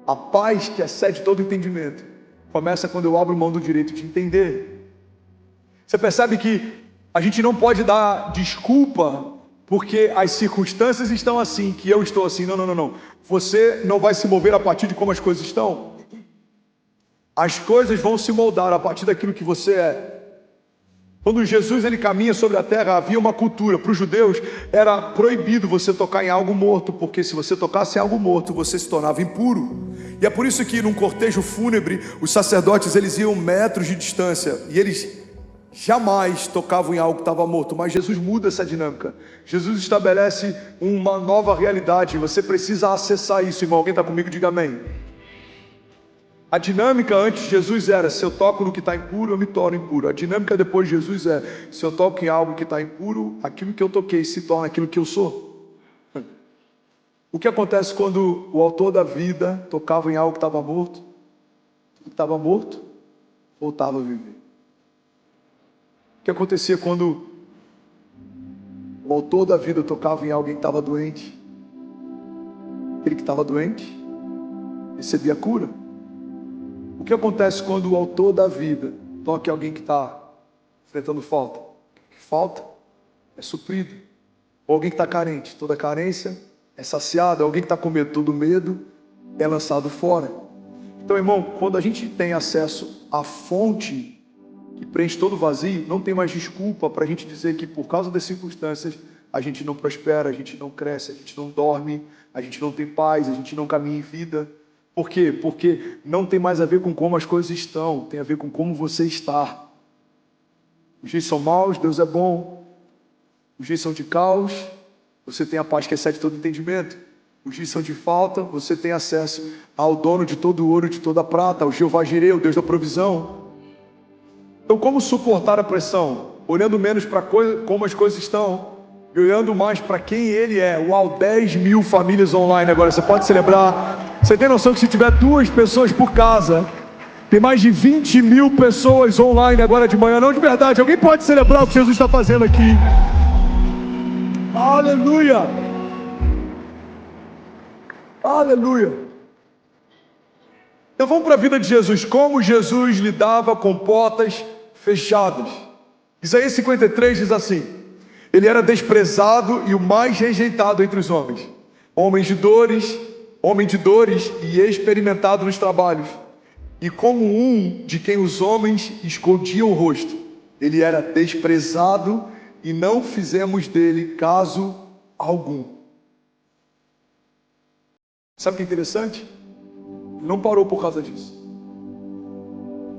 A paz que excede todo entendimento começa quando eu abro mão do direito de entender. Você percebe que a gente não pode dar desculpa porque as circunstâncias estão assim, que eu estou assim. Não. Você não vai se mover a partir de como as coisas estão. As coisas vão se moldar a partir daquilo que você é. Quando Jesus ele caminha sobre a terra, havia uma cultura. Para os judeus era proibido você tocar em algo morto, porque se você tocasse em algo morto, você se tornava impuro. E é por isso que num cortejo fúnebre, os sacerdotes eles iam metros de distância e eles jamais tocavam em algo que estava morto. Mas Jesus muda essa dinâmica. Jesus estabelece uma nova realidade. Você precisa acessar isso, irmão. Alguém está comigo? Diga amém. A dinâmica antes de Jesus era, se eu toco no que está impuro, eu me torno impuro. A dinâmica depois de Jesus é, se eu toco em algo que está impuro, aquilo que eu toquei se torna aquilo que eu sou. O que acontece quando o autor da vida tocava em algo que estava morto? O que estava morto voltava a viver. O que acontecia quando o autor da vida tocava em alguém que estava doente? Aquele que estava doente recebia a cura. O que acontece quando o autor da vida toca em alguém que está enfrentando falta? O que falta é suprido. Ou alguém que está carente, toda carência é saciada. Alguém que está com medo, todo medo é lançado fora. Então, irmão, quando a gente tem acesso à fonte que preenche todo o vazio, não tem mais desculpa para a gente dizer que por causa das circunstâncias a gente não prospera, a gente não cresce, a gente não dorme, a gente não tem paz, a gente não caminha em vida. Por quê? Porque não tem mais a ver com como as coisas estão, tem a ver com como você está. Os dias são maus, Deus é bom. Os dias são de caos, você tem a paz que excede todo entendimento. Os dias são de falta, você tem acesso ao dono de todo o ouro e de toda a prata, ao Jeová Jireh, o Deus da provisão. Então, como suportar a pressão? Olhando menos para como as coisas estão e olhando mais para quem Ele é. Uau, 10 mil famílias online agora, você pode celebrar. Você tem noção que se tiver 2 pessoas por casa, tem mais de 20 mil pessoas online agora de manhã? Não, de verdade, alguém pode celebrar o que Jesus está fazendo aqui? Aleluia! Aleluia! Então vamos para a vida de Jesus. Como Jesus lidava com portas fechadas. Isaías 53 diz assim: Ele era desprezado e o mais rejeitado entre os homens, homem de dores e experimentado nos trabalhos, e como um de quem os homens escondiam o rosto. Ele era desprezado e não fizemos dele caso algum. Sabe o que é interessante? Não parou por causa disso.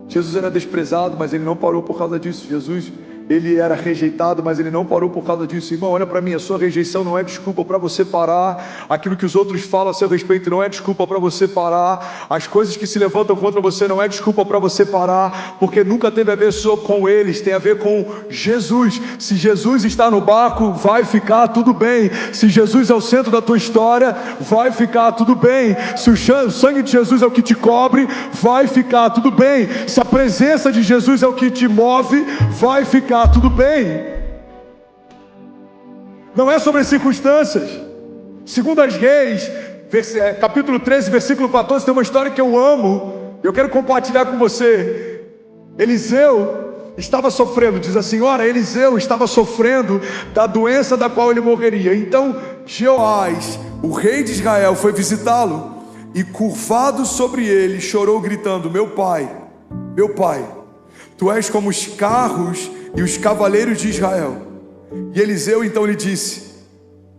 Jesus era desprezado, mas ele não parou por causa disso. Jesus, ele era rejeitado, mas ele não parou por causa disso. Irmão, olha para mim, a sua rejeição não é desculpa para você parar. Aquilo que os outros falam a seu respeito não é desculpa para você parar. As coisas que se levantam contra você não é desculpa para você parar, porque nunca teve a ver só com eles, tem a ver com Jesus. Se Jesus está no barco, vai ficar tudo bem. Se Jesus é o centro da tua história, vai ficar tudo bem. Se o sangue de Jesus é o que te cobre, vai ficar tudo bem. Se a presença de Jesus é o que te move, vai ficar tudo bem. Não é sobre as circunstâncias. Segundo as Reis, capítulo 13, versículo 14, tem uma história que eu amo, eu quero compartilhar com você. Eliseu estava sofrendo, diz a senhora, Eliseu estava sofrendo da doença da qual ele morreria. Então Jeoás, o rei de Israel, foi visitá-lo e, curvado sobre ele, chorou gritando: meu pai, tu és como os carros e os cavaleiros de Israel. E Eliseu então lhe disse: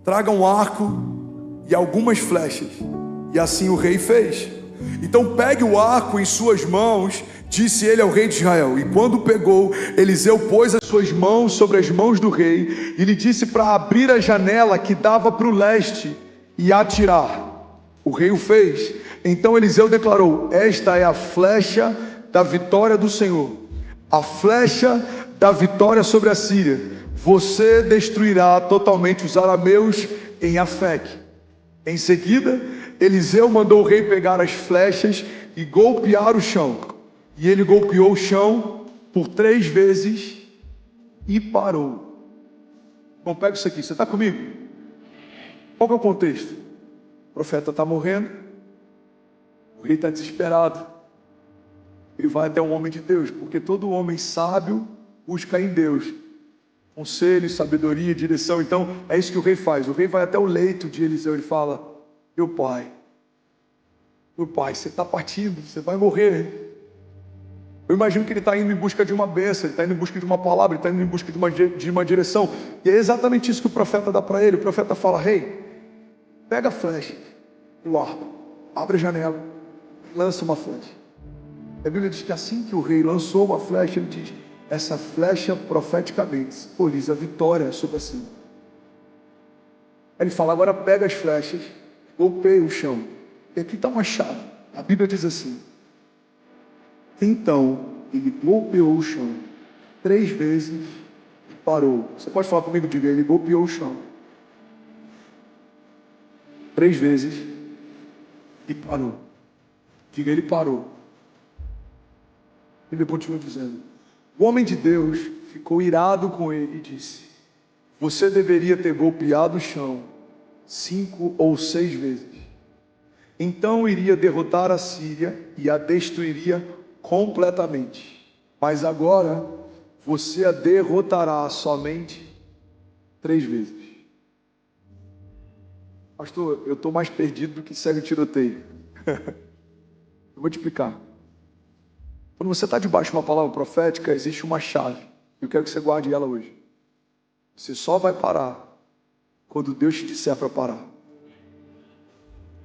traga um arco e algumas flechas. E assim o rei fez. Então pegue o arco em suas mãos, disse ele ao rei de Israel. E quando pegou, Eliseu pôs as suas mãos sobre as mãos do rei e lhe disse para abrir a janela que dava para o leste e atirar. O rei o fez. Então Eliseu declarou: esta é a flecha da vitória do Senhor, a flecha da vitória sobre a Síria. Você destruirá totalmente os arameus em Afec. Em seguida, Eliseu mandou o rei pegar as flechas e golpear o chão. E ele golpeou o chão por 3 vezes e parou. Bom, pega isso aqui, você está comigo? Qual que é o contexto? O profeta está morrendo, o rei está desesperado. Ele vai até um homem de Deus, porque todo homem sábio busca em Deus conselho, sabedoria, direção. Então é isso que o rei faz. O rei vai até o leito de Eliseu e fala: meu pai, você está partindo, você vai morrer. Eu imagino que ele está indo em busca de uma bênção, ele está indo em busca de uma palavra, ele está indo em busca de uma direção. E é exatamente isso que o profeta dá para ele. O profeta fala: rei, pega a flecha, o arco, abre a janela, lança uma flecha. A Bíblia diz que assim que o rei lançou uma flecha, ele diz: essa flecha profeticamente simboliza a vitória sobre a Síria. Ele fala: agora pega as flechas, golpeia o chão. E aqui está uma chave. A Bíblia diz assim: então ele golpeou o chão 3 vezes e parou. Você pode falar comigo? Diga: ele golpeou o chão 3 vezes e parou. Diga: ele parou. Ele continua dizendo: o homem de Deus ficou irado com ele e disse: você deveria ter golpeado o chão 5 ou 6 vezes. Então iria derrotar a Síria e a destruiria completamente. Mas agora você a derrotará somente 3 vezes. Pastor, eu estou mais perdido do que segue o tiroteio. Eu vou te explicar. Quando você está debaixo de uma palavra profética, existe uma chave. Eu quero que você guarde ela hoje. Você só vai parar quando Deus te disser para parar.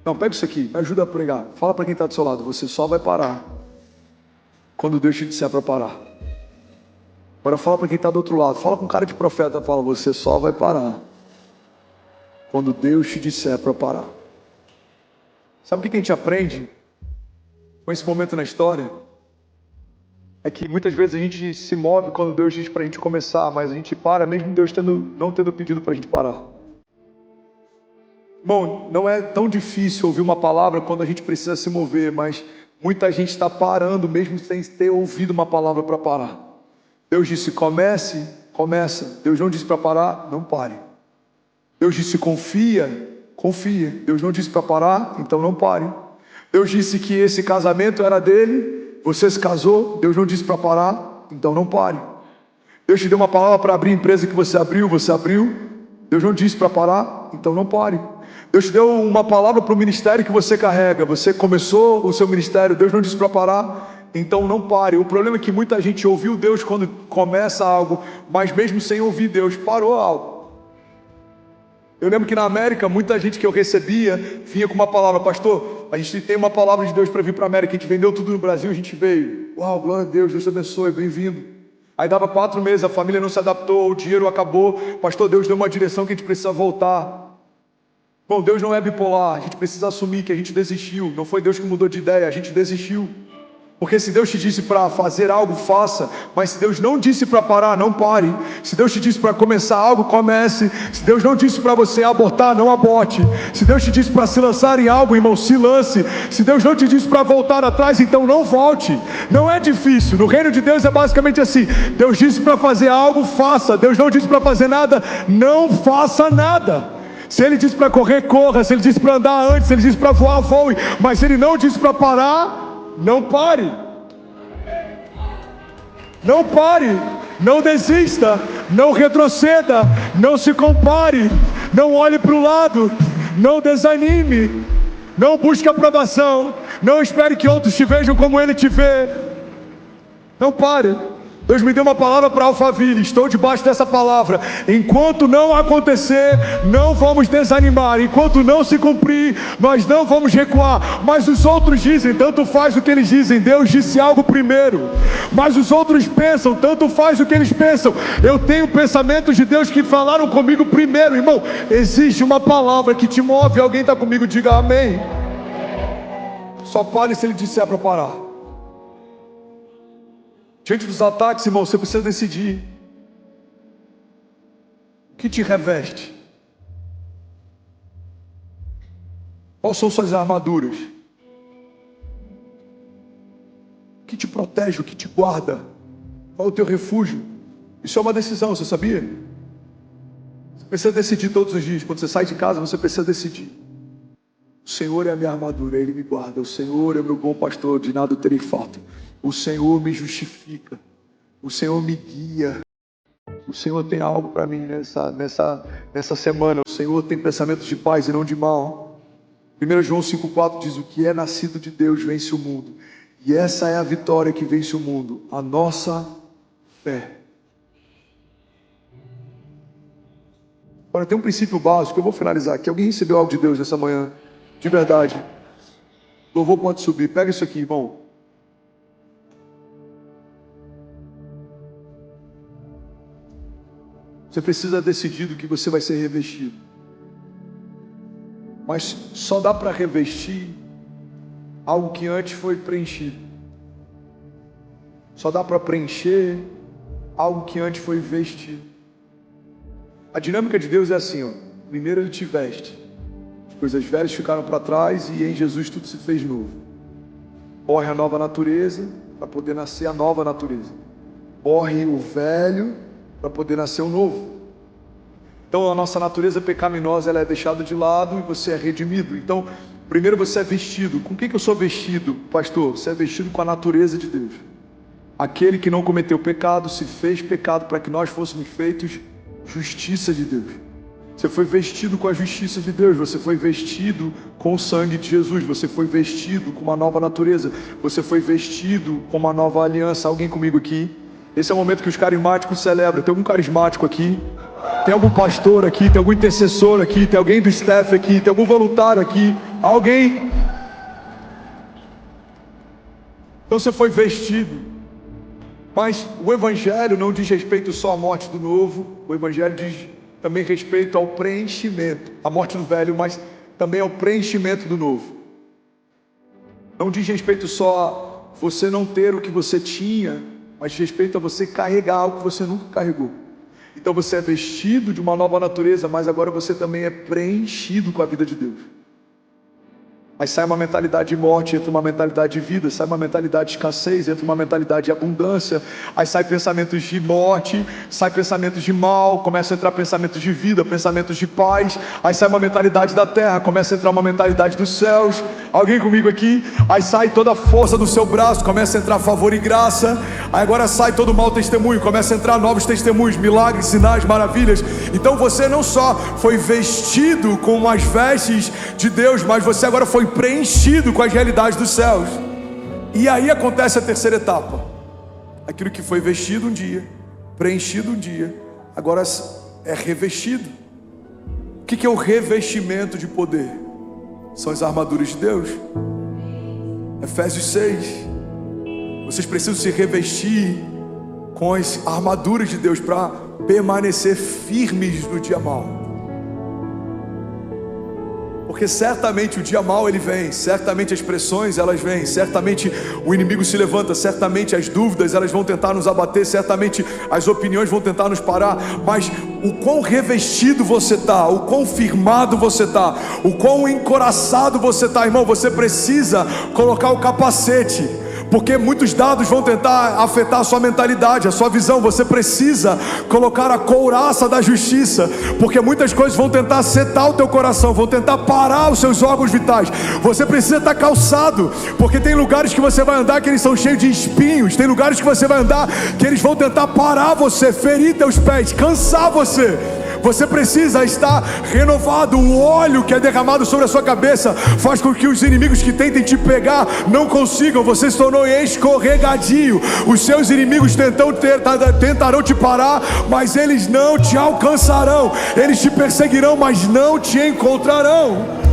Não, pega isso aqui, me ajuda a pregar. Fala para quem está do seu lado, você só vai parar quando Deus te disser para parar. Agora fala para quem está do outro lado, fala com cara de profeta, fala, você só vai parar quando Deus te disser para parar. Sabe o que a gente aprende com esse momento na história? É que muitas vezes a gente se move quando Deus diz para a gente começar, mas a gente para mesmo Deus não tendo pedido para a gente parar. Bom, não é tão difícil ouvir uma palavra quando a gente precisa se mover, mas muita gente está parando mesmo sem ter ouvido uma palavra para parar. Deus disse comece, começa. Deus não disse para parar, não pare. Deus disse confia, confia. Deus não disse para parar, então não pare. Deus disse que esse casamento era dele, você se casou, Deus não disse para parar, então não pare. Deus te deu uma palavra para abrir a empresa que você abriu, Deus não disse para parar, então não pare. Deus te deu uma palavra para o ministério que você carrega, você começou o seu ministério, Deus não disse para parar, então não pare. O problema é que muita gente ouviu Deus quando começa algo, mas mesmo sem ouvir Deus, parou algo. Eu lembro que na América, muita gente que eu recebia vinha com uma palavra, pastor, a gente tem uma palavra de Deus para vir para a América, a gente vendeu tudo no Brasil, a gente veio. Uau, glória a Deus, Deus te abençoe, bem-vindo. Aí dava 4 meses, a família não se adaptou, o dinheiro acabou, pastor, Deus deu uma direção que a gente precisa voltar. Bom, Deus não é bipolar, a gente precisa assumir que a gente desistiu, não foi Deus que mudou de ideia, a gente desistiu. Porque se Deus te disse para fazer algo, faça. Mas se Deus não disse para parar, não pare. Se Deus te disse para começar algo, comece. Se Deus não disse para você abortar, não aborte. Se Deus te disse para se lançar em algo, irmão, se lance. Se Deus não te disse para voltar atrás, então não volte. Não é difícil. No reino de Deus é basicamente assim. Deus disse para fazer algo, faça. Deus não disse para fazer nada, não faça nada. Se Ele disse para correr, corra. Se Ele disse para andar antes, se Ele disse para voar, voe. Mas se Ele não disse para parar, não pare, não pare, não desista, não retroceda, não se compare, não olhe para o lado, não desanime, não busque aprovação, não espere que outros te vejam como Ele te vê, não pare. Deus me deu uma palavra para Alphaville, estou debaixo dessa palavra. Enquanto não acontecer, não vamos desanimar. Enquanto não se cumprir, nós não vamos recuar. Mas os outros dizem, tanto faz o que eles dizem. Deus disse algo primeiro. Mas os outros pensam, tanto faz o que eles pensam. Eu tenho pensamentos de Deus que falaram comigo primeiro. Irmão, existe uma palavra que te move. Alguém está comigo, diga amém. Só pare se Ele disser para parar. Diante dos ataques, irmão, você precisa decidir. O que te reveste? Quais são suas armaduras? O que te protege, o que te guarda? Qual é o teu refúgio? Isso é uma decisão, você sabia? Você precisa decidir todos os dias. Quando você sai de casa, você precisa decidir. O Senhor é a minha armadura, Ele me guarda. O Senhor é o meu bom pastor, de nada eu terei falta. O Senhor me justifica, o Senhor me guia, o Senhor tem algo para mim nessa semana, o Senhor tem pensamentos de paz e não de mal. 1 João 5,4 diz, o que é nascido de Deus vence o mundo, e essa é a vitória que vence o mundo, a nossa fé. Agora tem um princípio básico, eu vou finalizar aqui. Alguém recebeu algo de Deus nessa manhã? De verdade. Louvor pode subir, pega isso aqui, irmão. Você precisa decidir do que você vai ser revestido. Mas só dá para revestir algo que antes foi preenchido. Só dá para preencher algo que antes foi vestido. A dinâmica de Deus é assim, ó. Primeiro Ele te veste. As coisas velhas ficaram para trás e em Jesus tudo se fez novo. Morre a nova natureza para poder nascer a nova natureza. Morre o velho para poder nascer o novo. Então a nossa natureza pecaminosa ela é deixada de lado e você é redimido. Então, primeiro você é vestido. Com o que eu sou vestido, pastor? Você é vestido com a natureza de Deus. Aquele que não cometeu pecado se fez pecado para que nós fôssemos feitos justiça de Deus. Você foi vestido com a justiça de Deus, você foi vestido com o sangue de Jesus, você foi vestido com uma nova natureza, você foi vestido com uma nova aliança. Alguém comigo aqui? Esse é o momento que os carismáticos celebram. Tem algum carismático aqui? Tem algum pastor aqui? Tem algum intercessor aqui? Tem alguém do staff aqui? Tem algum voluntário aqui? Alguém? Então você foi vestido. Mas o Evangelho não diz respeito só à morte do novo, o Evangelho diz também respeito ao preenchimento, a morte do velho, mas também ao preenchimento do novo. Não diz respeito só a você não ter o que você tinha, mas diz respeito a você carregar algo que você nunca carregou. Então você é vestido de uma nova natureza, mas agora você também é preenchido com a vida de Deus. Mas sai uma mentalidade de morte, entra uma mentalidade de vida, sai uma mentalidade de escassez, entra uma mentalidade de abundância, aí sai pensamentos de morte, sai pensamentos de mal, começa a entrar pensamentos de vida, pensamentos de paz, aí sai uma mentalidade da terra, começa a entrar uma mentalidade dos céus. Alguém comigo aqui? Aí sai toda a força do seu braço, começa a entrar favor e graça, aí agora sai todo o mau testemunho, começa a entrar novos testemunhos, milagres, sinais, maravilhas. Então você não só foi vestido com as vestes de Deus, mas você agora foi preenchido com as realidades dos céus. E aí acontece a terceira etapa. Aquilo que foi vestido um dia, preenchido um dia, agora é revestido. O que é o revestimento de poder? São as armaduras de Deus. Efésios 6. Vocês precisam se revestir com as armaduras de Deus para permanecer firmes no dia mau. Porque certamente o dia mau ele vem, certamente as pressões elas vêm, certamente o inimigo se levanta, certamente as dúvidas elas vão tentar nos abater, certamente as opiniões vão tentar nos parar, mas o quão revestido você está, o quão firmado você está, o quão encoraçado você está, irmão, você precisa colocar o capacete. Porque muitos dados vão tentar afetar a sua mentalidade, a sua visão. Você precisa colocar a couraça da justiça, porque muitas coisas vão tentar setar o teu coração, vão tentar parar os seus órgãos vitais. Você precisa estar calçado, porque tem lugares que você vai andar que eles são cheios de espinhos. Tem lugares que você vai andar que eles vão tentar parar você, ferir teus pés, cansar você. Você precisa estar renovado. O óleo que é derramado sobre a sua cabeça faz com que os inimigos que tentem te pegar não consigam. Você se tornou escorregadio. Os seus inimigos tentarão te parar, mas eles não te alcançarão. Eles te perseguirão, mas não te encontrarão.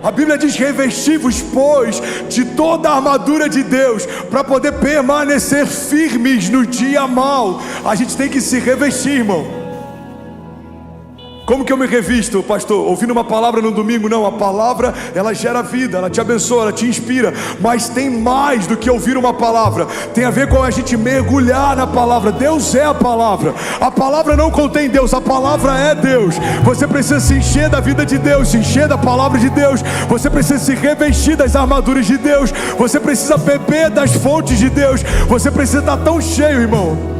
A Bíblia diz: revesti-vos, pois, de toda a armadura de Deus, para poder permanecer firmes no dia mau. A gente tem que se revestir, irmão. Como que eu me revisto, pastor? Ouvindo uma palavra no domingo? Não, a palavra ela gera vida, ela te abençoa, ela te inspira. Mas tem mais do que ouvir uma palavra. Tem a ver com a gente mergulhar na palavra. Deus é a palavra. A palavra não contém Deus, a palavra é Deus. Você precisa se encher da vida de Deus, se encher da palavra de Deus. Você precisa se revestir das armaduras de Deus. Você precisa beber das fontes de Deus. Você precisa estar tão cheio, irmão,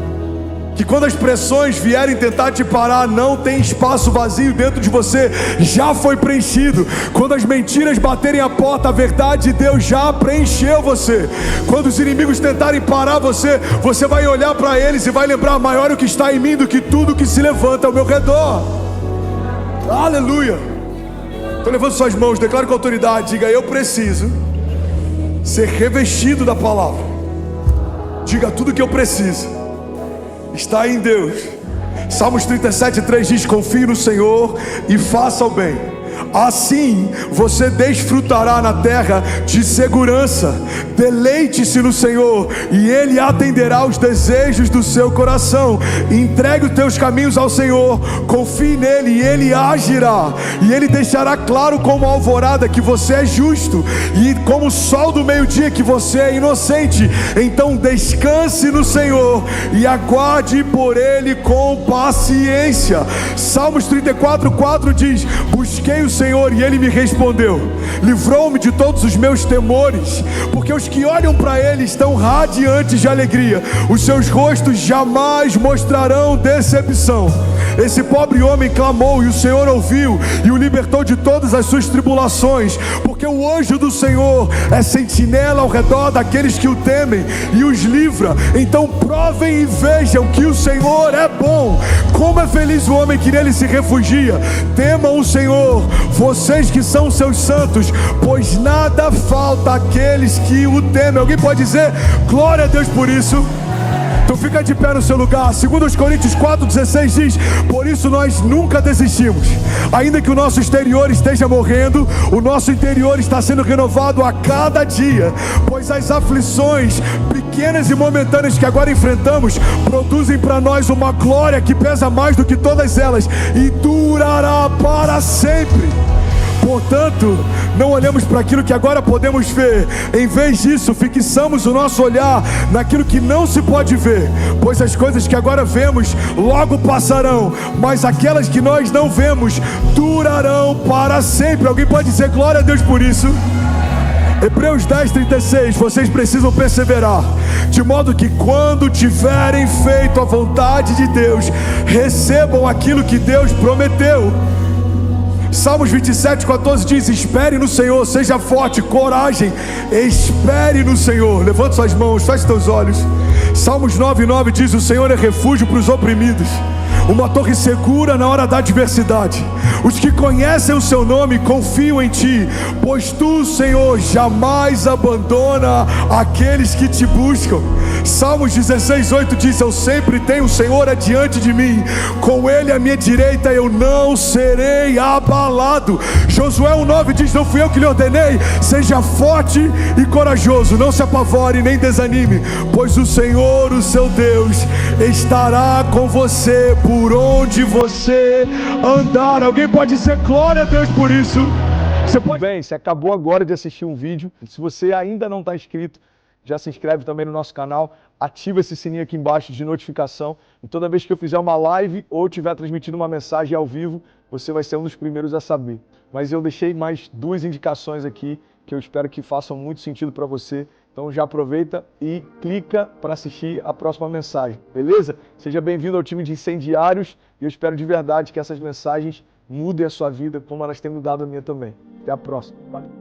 que quando as pressões vierem tentar te parar, não tem espaço vazio dentro de você, já foi preenchido. Quando as mentiras baterem a porta, a verdade de Deus já preencheu você. Quando os inimigos tentarem parar você, você vai olhar para eles e vai lembrar: maior o que está em mim do que tudo que se levanta ao meu redor. Aleluia. Então levante suas mãos, declare com autoridade, diga: eu preciso ser revestido da palavra. Diga: tudo que eu preciso está em Deus. Salmos 37:3 diz: confie no Senhor e faça o bem, assim você desfrutará na terra de segurança. Deleite-se no Senhor e Ele atenderá aos desejos do seu coração. Entregue os teus caminhos ao Senhor, confie nele e Ele agirá. E Ele deixará claro como a alvorada que você é justo, e como o sol do meio-dia que você é inocente. Então descanse no Senhor e aguarde por Ele com paciência. Salmos 34:4 diz: busquei o Senhor e Ele me respondeu, livrou-me de todos os meus temores. Porque os que olham para Ele estão radiantes de alegria, os seus rostos jamais mostrarão decepção. Esse pobre homem clamou e o Senhor ouviu e o libertou de todas as suas tribulações. Porque porque o anjo do Senhor é sentinela ao redor daqueles que o temem e os livra. Então provem e vejam que o Senhor é bom. Como é feliz o homem que nele se refugia. Temam o Senhor, vocês que são seus santos, pois nada falta àqueles que o temem. Alguém pode dizer glória a Deus por isso? Então fica de pé no seu lugar. 2 Coríntios 4,16 diz: por isso nós nunca desistimos. Ainda que o nosso exterior esteja morrendo, o nosso interior está sendo renovado a cada dia. Pois as aflições pequenas e momentâneas que agora enfrentamos produzem para nós uma glória que pesa mais do que todas elas e durará para sempre. Portanto, não olhamos para aquilo que agora podemos ver. Em vez disso, fixamos o nosso olhar naquilo que não se pode ver. Pois as coisas que agora vemos logo passarão, mas aquelas que nós não vemos durarão para sempre. Alguém pode dizer glória a Deus por isso? Hebreus 10:36, vocês precisam perseverar, de modo que quando tiverem feito a vontade de Deus, recebam aquilo que Deus prometeu. Salmos 27:14 diz: espere no Senhor, seja forte, coragem, espere no Senhor. Levante suas mãos, feche seus olhos. Salmos 9:9 diz: o Senhor é refúgio para os oprimidos, uma torre segura na hora da adversidade. Os que conhecem o seu nome confiam em ti, pois tu, Senhor, jamais abandona aqueles que te buscam. Salmos 16:8 diz: eu sempre tenho o Senhor adiante de mim, com ele à minha direita eu não serei abalado. Josué 1:9 diz: não fui eu que lhe ordenei, seja forte e corajoso, não se apavore nem desanime, pois o Senhor, o seu Deus, estará com você por onde você andar. Alguém pode dizer glória a Deus por isso? Bem, você acabou agora de assistir um vídeo. Se você ainda não está inscrito, já se inscreve também no nosso canal, ativa esse sininho aqui embaixo de notificação, e toda vez que eu fizer uma live ou estiver transmitindo uma mensagem ao vivo, você vai ser um dos primeiros a saber. Mas eu deixei mais 2 indicações aqui que eu espero que façam muito sentido para você. Então já aproveita e clica para assistir a próxima mensagem, beleza? Seja bem-vindo ao time de incendiários e eu espero de verdade que essas mensagens mudem a sua vida como elas têm mudado a minha também. Até a próxima. Valeu.